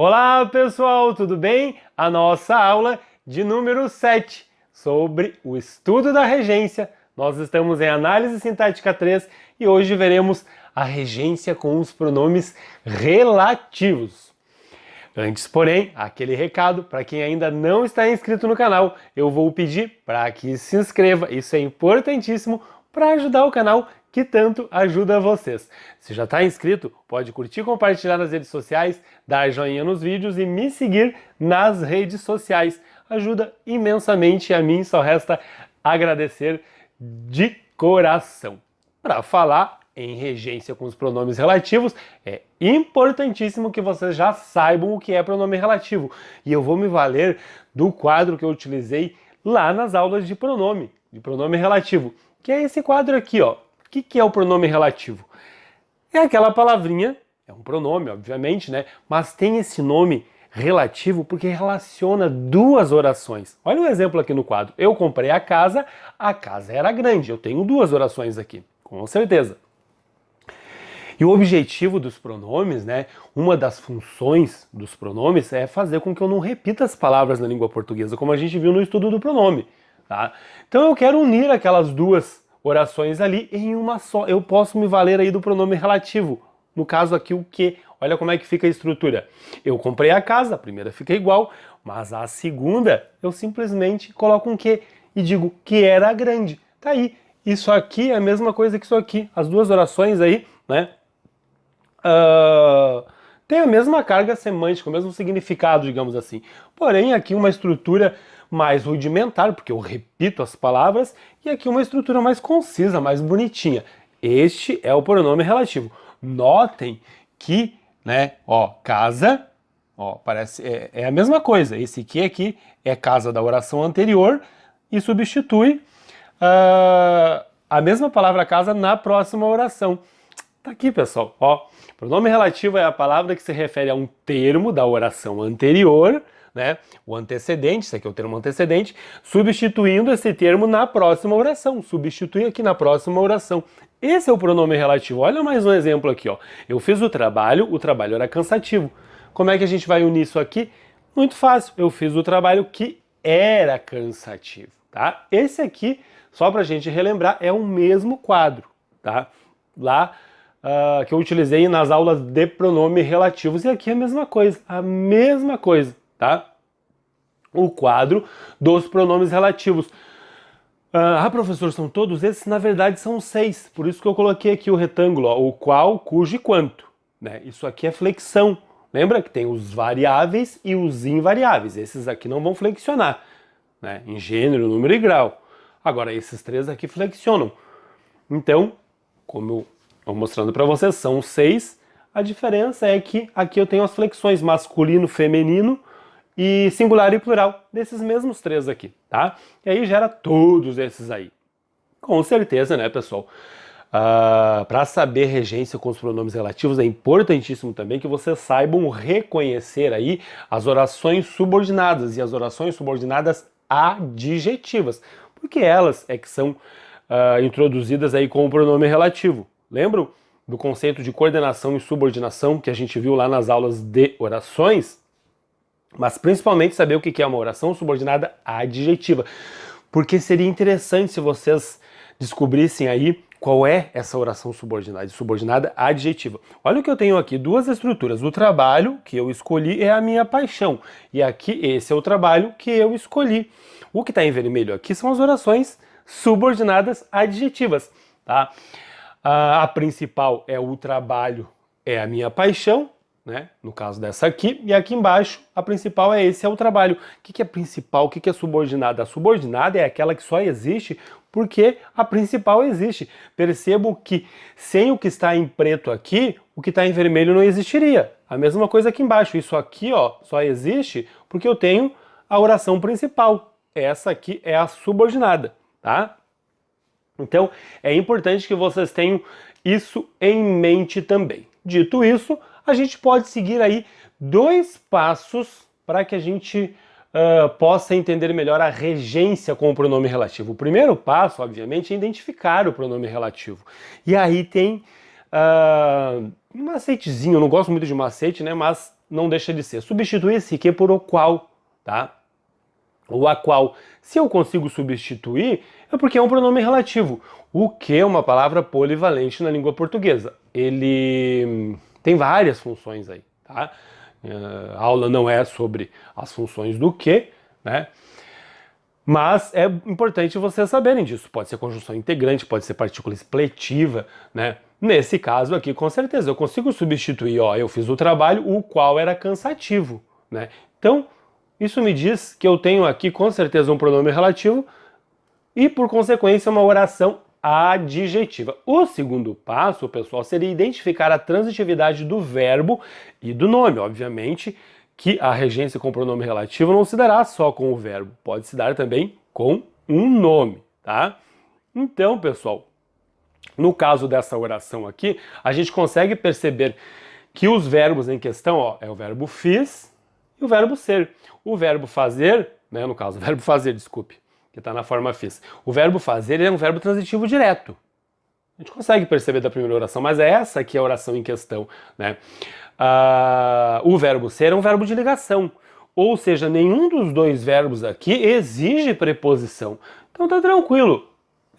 Olá pessoal, tudo bem? A nossa aula de número 7 sobre o estudo da regência. Nós estamos em análise sintática 3 e hoje veremos a regência com os pronomes relativos. Antes, porém, aquele recado, para quem ainda não está inscrito no canal, eu vou pedir para que se inscreva, isso é importantíssimo para ajudar o canal que tanto ajuda vocês. Se já está inscrito, pode curtir, compartilhar nas redes sociais, dar joinha nos vídeos e me seguir nas redes sociais. Ajuda imensamente, a mim só resta agradecer de coração. Para falar em regência com os pronomes relativos, é importantíssimo que vocês já saibam o que é pronome relativo. E eu vou me valer do quadro que eu utilizei lá nas aulas de pronome relativo, que é esse quadro aqui, ó. O que é o pronome relativo? É aquela palavrinha, é um pronome, obviamente, né? Mas tem esse nome relativo porque relaciona duas orações. Olha um exemplo aqui no quadro. Eu comprei a casa era grande. Eu tenho duas orações aqui, com certeza. E o objetivo dos pronomes, né? Uma das funções dos pronomes é fazer com que eu não repita as palavras na língua portuguesa, como a gente viu no estudo do pronome, tá? Então eu quero unir aquelas duas orações ali em uma só. Eu posso me valer aí do pronome relativo. No caso aqui, o que? Olha como é que fica a estrutura. Eu comprei a casa, a primeira fica igual, mas a segunda eu simplesmente coloco um que e digo que era grande. Tá aí. Isso aqui é a mesma coisa que isso aqui. As duas orações aí, né? Tem a mesma carga semântica, o mesmo significado, digamos assim. Porém, aqui uma estrutura mais rudimentar, porque eu repito as palavras, e aqui uma estrutura mais concisa, mais bonitinha. Este é o pronome relativo. Notem que, né, ó, casa, ó, parece, é a mesma coisa. Esse aqui é casa da oração anterior e substitui a mesma palavra casa na próxima oração. Tá aqui, pessoal, ó. Pronome relativo é a palavra que se refere a um termo da oração anterior, né? O antecedente, esse aqui é o termo antecedente, substituindo esse termo na próxima oração. Substitui aqui na próxima oração. Esse é o pronome relativo. Olha mais um exemplo aqui, ó. Eu fiz o trabalho era cansativo. Como é que a gente vai unir isso aqui? Muito fácil. Eu fiz o trabalho que era cansativo, tá? Esse aqui, só pra gente relembrar, é o mesmo quadro, tá? Lá que eu utilizei nas aulas de pronomes relativos, e aqui é a mesma coisa, tá? O quadro dos pronomes relativos. Professor, são todos esses? Na verdade são 6, por isso que eu coloquei aqui o retângulo, ó, o qual, cujo e quanto, né? Isso aqui é flexão. Lembra que tem os variáveis e os invariáveis, esses aqui não vão flexionar, né? Em gênero, número e grau. Agora, esses 3 aqui flexionam. Então, como eu estou mostrando para vocês, são 6. A diferença é que aqui eu tenho as flexões masculino, feminino e singular e plural, desses mesmos 3 aqui, tá? E aí gera todos esses aí. Com certeza, né, pessoal? Para saber regência com os pronomes relativos, é importantíssimo também que vocês saibam reconhecer aí as orações subordinadas e as orações subordinadas adjetivas, porque elas é que são introduzidas aí com o pronome relativo. Lembram do conceito de coordenação e subordinação que a gente viu lá nas aulas de orações? Mas principalmente saber o que é uma oração subordinada adjetiva. Porque seria interessante se vocês descobrissem aí qual é essa oração subordinada adjetiva. Olha o que eu tenho aqui, duas estruturas. O trabalho que eu escolhi é a minha paixão. E aqui esse é o trabalho que eu escolhi. O que está em vermelho aqui são as orações subordinadas adjetivas, tá? A principal é o trabalho, é a minha paixão, né? No caso dessa aqui, e aqui embaixo a principal esse é o trabalho. O que é principal? O que é subordinada? A subordinada é aquela que só existe porque a principal existe. Percebo que sem o que está em preto aqui, o que está em vermelho não existiria. A mesma coisa aqui embaixo. Isso aqui, ó, só existe porque eu tenho a oração principal. Essa aqui é a subordinada, tá? Então, é importante que vocês tenham isso em mente também. Dito isso, a gente pode seguir aí 2 passos para que a gente possa entender melhor a regência com o pronome relativo. O primeiro passo, obviamente, é identificar o pronome relativo. E aí tem um macetezinho, eu não gosto muito de macete, né? Mas não deixa de ser substituir esse que por o qual, tá? O a qual, se eu consigo substituir, é porque é um pronome relativo. O que é uma palavra polivalente na língua portuguesa. Ele tem várias funções aí, tá? A aula não é sobre as funções do que, né? Mas é importante vocês saberem disso. Pode ser conjunção integrante, pode ser partícula expletiva, né? Nesse caso aqui, com certeza, eu consigo substituir, ó, eu fiz o trabalho, o qual era cansativo, né? Então, isso me diz que eu tenho aqui, com certeza, um pronome relativo e, por consequência, uma oração adjetiva. O segundo passo, pessoal, seria identificar a transitividade do verbo e do nome, obviamente, que a regência com pronome relativo não se dará só com o verbo, pode se dar também com um nome, tá? Então, pessoal, no caso dessa oração aqui, a gente consegue perceber que os verbos em questão, ó, é o verbo fiz e o verbo ser. O verbo fazer, né, no caso, o verbo fazer, desculpe, que está na forma fiz. O verbo fazer ele é um verbo transitivo direto. A gente consegue perceber da primeira oração, mas é essa aqui a oração em questão, né? O verbo ser é um verbo de ligação, ou seja, nenhum dos dois verbos aqui exige preposição. Então tá tranquilo,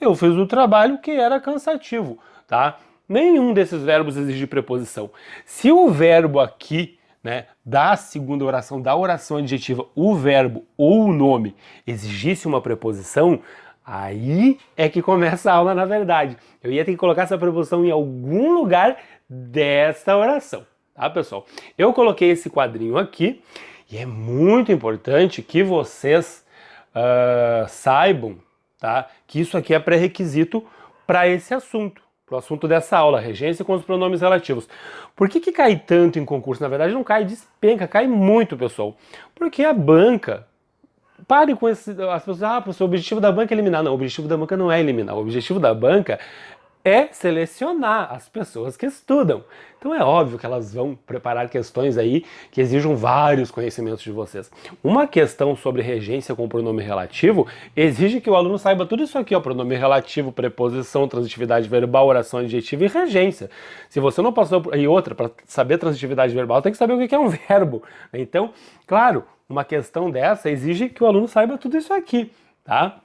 eu fiz o trabalho que era cansativo, tá? Nenhum desses verbos exige preposição. Se o verbo aqui, né, da segunda oração, da oração adjetiva, o verbo ou o nome exigisse uma preposição, aí é que começa a aula, na verdade. Eu ia ter que colocar essa preposição em algum lugar desta oração. Tá, pessoal? Eu coloquei esse quadrinho aqui e é muito importante que vocês saibam, tá, que isso aqui é pré-requisito para esse assunto, para o assunto dessa aula, regência com os pronomes relativos. Por que cai tanto em concurso? Na verdade não cai, despenca, cai muito, pessoal. Porque a banca... Pare com esse... As pessoas, professor, o objetivo da banca é eliminar. Não, o objetivo da banca não é eliminar. O objetivo da banca é selecionar as pessoas que estudam. Então é óbvio que elas vão preparar questões aí que exijam vários conhecimentos de vocês. Uma questão sobre regência com pronome relativo exige que o aluno saiba tudo isso aqui, ó, pronome relativo, preposição, transitividade verbal, oração adjetiva e regência. Se você não passou... E outra, para saber transitividade verbal, tem que saber o que é um verbo. Então, claro, uma questão dessa exige que o aluno saiba tudo isso aqui, tá?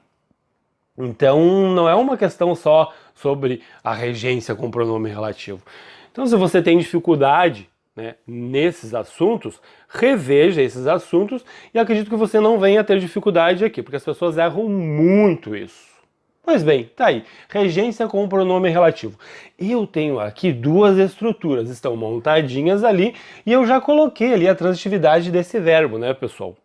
Então, não é uma questão só sobre a regência com pronome relativo. Então, se você tem dificuldade, né, nesses assuntos, reveja esses assuntos e acredito que você não venha a ter dificuldade aqui, porque as pessoas erram muito isso. Pois bem, tá aí, regência com pronome relativo. Eu tenho aqui duas estruturas, estão montadinhas ali e eu já coloquei ali a transitividade desse verbo, né, pessoal?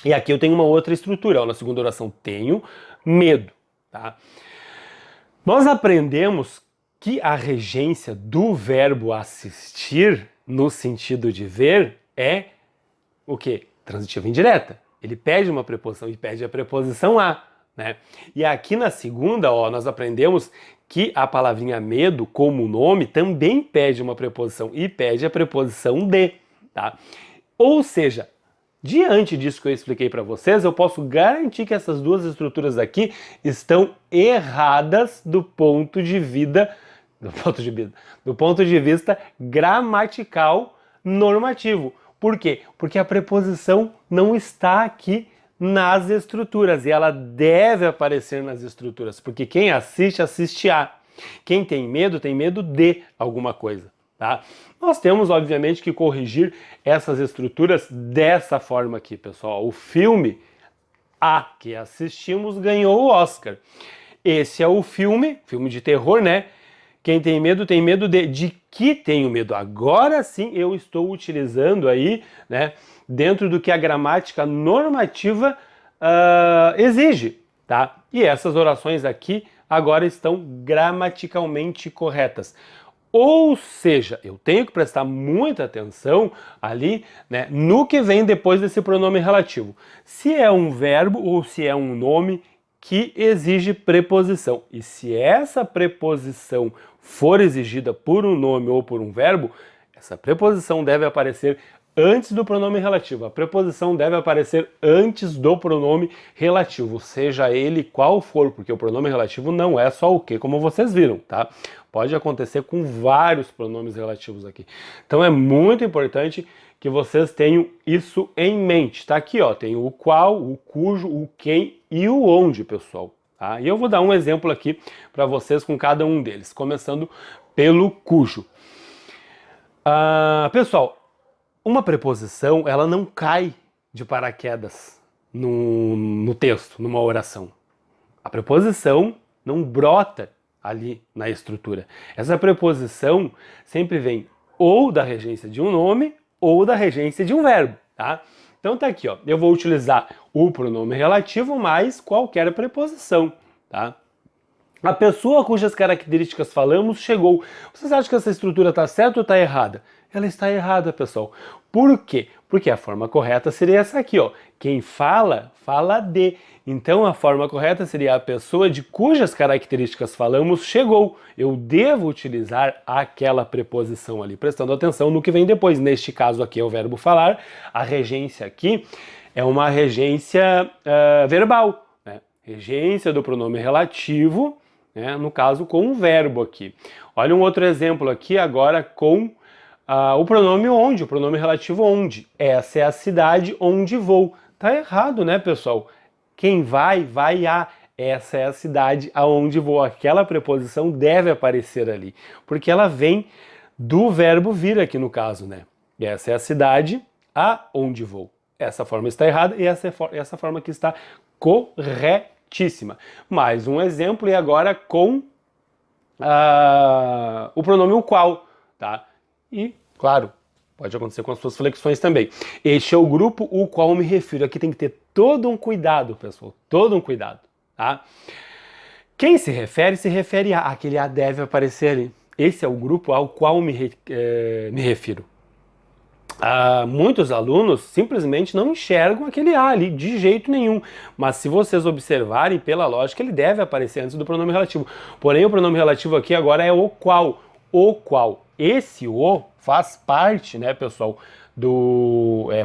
E aqui eu tenho uma outra estrutura, ó, na segunda oração, tenho medo, tá? Nós aprendemos que a regência do verbo assistir, no sentido de ver, é o quê? Transitiva indireta. Ele pede uma preposição e pede a preposição a, né? E aqui na segunda, ó, nós aprendemos que a palavrinha medo, como nome, também pede uma preposição e pede a preposição de, tá? Ou seja, diante disso que eu expliquei para vocês, eu posso garantir que essas duas estruturas aqui estão erradas do ponto de vista gramatical normativo. Por quê? Porque a preposição não está aqui nas estruturas e ela deve aparecer nas estruturas, porque quem assiste, assiste a. Quem tem medo de alguma coisa, tá? Nós temos, obviamente, que corrigir essas estruturas dessa forma aqui, pessoal. O filme A que assistimos ganhou o Oscar. Esse é o filme de terror, né? Quem tem medo de que tenho medo. Agora sim eu estou utilizando aí, né, dentro do que a gramática normativa exige, tá? E essas orações aqui agora estão gramaticalmente corretas. Ou seja, eu tenho que prestar muita atenção ali, né, no que vem depois desse pronome relativo. Se é um verbo ou se é um nome que exige preposição. E se essa preposição for exigida por um nome ou por um verbo, essa preposição deve aparecer antes do pronome relativo. A preposição deve aparecer antes do pronome relativo, seja ele qual for, porque o pronome relativo não é só o que, como vocês viram, tá? Pode acontecer com vários pronomes relativos aqui. Então é muito importante que vocês tenham isso em mente. Tá aqui, ó, tem o qual, o cujo, o quem e o onde, pessoal. Tá? E eu vou dar um exemplo aqui para vocês com cada um deles, começando pelo cujo. Pessoal, uma preposição, ela não cai de paraquedas no texto, numa oração. A preposição não brota ali na estrutura. Essa preposição sempre vem ou da regência de um nome ou da regência de um verbo, tá? Então tá aqui, ó, eu vou utilizar o pronome relativo mais qualquer preposição, tá? A pessoa cujas características falamos chegou. Vocês acham que essa estrutura está certa ou está errada? Ela está errada, pessoal. Por quê? Porque a forma correta seria essa aqui, ó. Quem fala, fala de. Então a forma correta seria a pessoa de cujas características falamos chegou. Eu devo utilizar aquela preposição ali, prestando atenção no que vem depois. Neste caso aqui é o verbo falar. A regência aqui é uma regência verbal, né? Regência do pronome relativo, né? No caso com um verbo aqui. Olha um outro exemplo aqui agora com o pronome onde, o pronome relativo onde. Essa é a cidade onde vou. Tá errado, né, pessoal? Quem vai, vai a. Essa é a cidade aonde vou. Aquela preposição deve aparecer ali, porque ela vem do verbo vir aqui no caso, né? Essa é a cidade aonde vou. Essa forma está errada e essa forma aqui está corretíssima. Mais um exemplo e agora com o pronome o qual, tá? E, claro, pode acontecer com as suas flexões também. Este é o grupo o qual me refiro. Aqui tem que ter todo um cuidado, pessoal. Todo um cuidado, tá? Quem se refere a. Aquele a deve aparecer ali. Esse é o grupo ao qual me refiro. Muitos alunos simplesmente não enxergam aquele a ali, de jeito nenhum. Mas se vocês observarem, pela lógica, ele deve aparecer antes do pronome relativo. Porém, o pronome relativo aqui agora é o qual. O qual. Esse o faz parte, né, pessoal,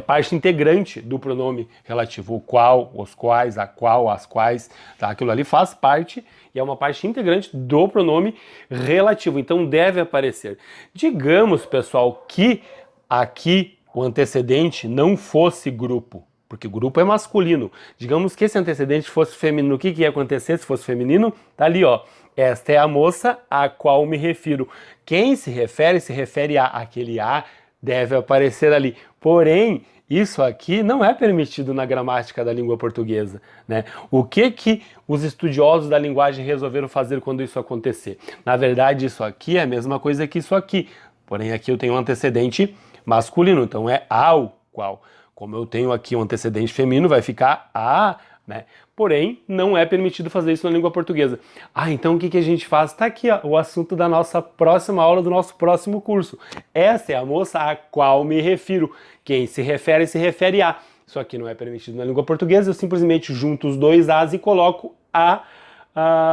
parte integrante do pronome relativo. O qual, os quais, a qual, as quais, tá? Aquilo ali faz parte e é uma parte integrante do pronome relativo. Então deve aparecer. Digamos, pessoal, que aqui o antecedente não fosse grupo, porque grupo é masculino. Digamos que esse antecedente fosse feminino. O que ia acontecer se fosse feminino? Tá ali, ó. Esta é a moça a qual me refiro. Quem se refere a. Aquele a deve aparecer ali. Porém, isso aqui não é permitido na gramática da língua portuguesa, né? O que os estudiosos da linguagem resolveram fazer quando isso acontecer? Na verdade, isso aqui é a mesma coisa que isso aqui. Porém, aqui eu tenho um antecedente masculino, então é ao qual. Como eu tenho aqui um antecedente feminino, vai ficar a, né? Porém, não é permitido fazer isso na língua portuguesa. Ah, então o que a gente faz? Tá aqui, ó, o assunto da nossa próxima aula, do nosso próximo curso. Essa é a moça a qual me refiro. Quem se refere a. Isso aqui não é permitido na língua portuguesa, eu simplesmente junto os dois as e coloco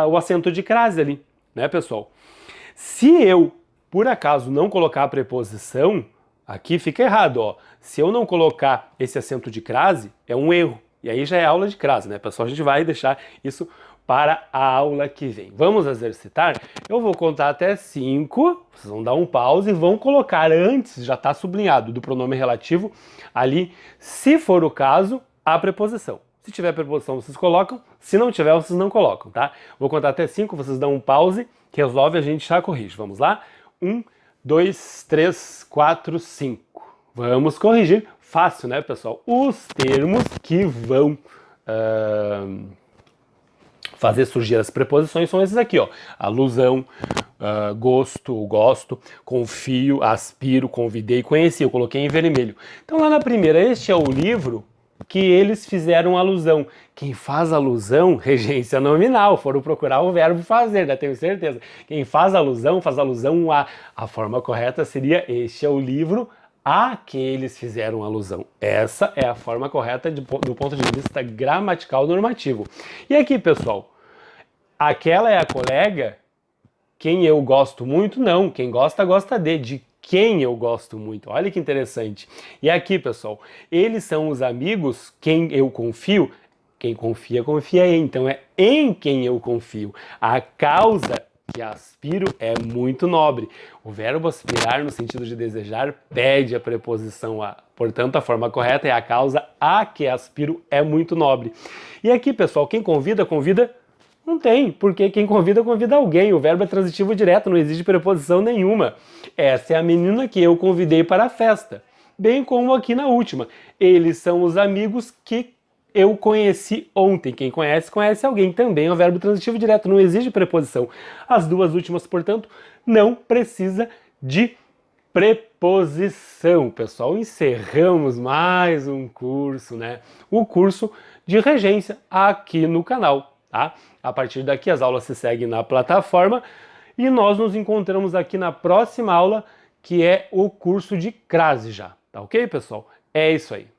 o acento de crase ali, né, pessoal? Se eu, por acaso, não colocar a preposição, aqui fica errado, ó. Se eu não colocar esse acento de crase, é um erro. E aí já é aula de crase, né, pessoal? A gente vai deixar isso para a aula que vem. Vamos exercitar? Eu vou contar até 5, vocês vão dar um pause e vão colocar antes, já está sublinhado, do pronome relativo, ali, se for o caso, a preposição. Se tiver preposição, vocês colocam, se não tiver, vocês não colocam, tá? Vou contar até 5, vocês dão um pause, resolve, a gente já corrige. Vamos lá? 1, 2, 3, 4, 5. Vamos corrigir. Fácil, né, pessoal? Os termos que vão fazer surgir as preposições são esses aqui, ó. Alusão, gosto, gosto, confio, aspiro, convidei, conheci. Eu coloquei em vermelho. Então lá na primeira, este é o livro que eles fizeram alusão. Quem faz alusão, regência nominal, foram procurar o verbo fazer, né? Tenho certeza. Quem faz alusão a. A forma correta seria este é o livro a que eles fizeram alusão. Essa é a forma correta do ponto de vista gramatical normativo. E aqui, pessoal, aquela é a colega, quem eu gosto muito, não. Quem gosta, gosta de quem eu gosto muito. Olha que interessante. E aqui, pessoal, eles são os amigos, quem eu confio. Quem confia, confia em. Então é em quem eu confio. A causa que aspiro é muito nobre. O verbo aspirar, no sentido de desejar, pede a preposição a. Portanto, a forma correta é a causa a que aspiro é muito nobre. E aqui, pessoal, quem convida, convida. Não tem, porque quem convida, convida alguém. O verbo é transitivo direto, não existe preposição nenhuma. Essa é a menina que eu convidei para a festa. Bem como aqui na última. Eles são os amigos que eu conheci ontem. Quem conhece, conhece alguém. Também é um verbo transitivo direto, não exige preposição. As duas últimas, portanto, não precisa de preposição. Pessoal, encerramos mais um curso, né? O curso de regência aqui no canal, tá? A partir daqui as aulas se seguem na plataforma e nós nos encontramos aqui na próxima aula, que é o curso de crase já, tá ok, pessoal? É isso aí.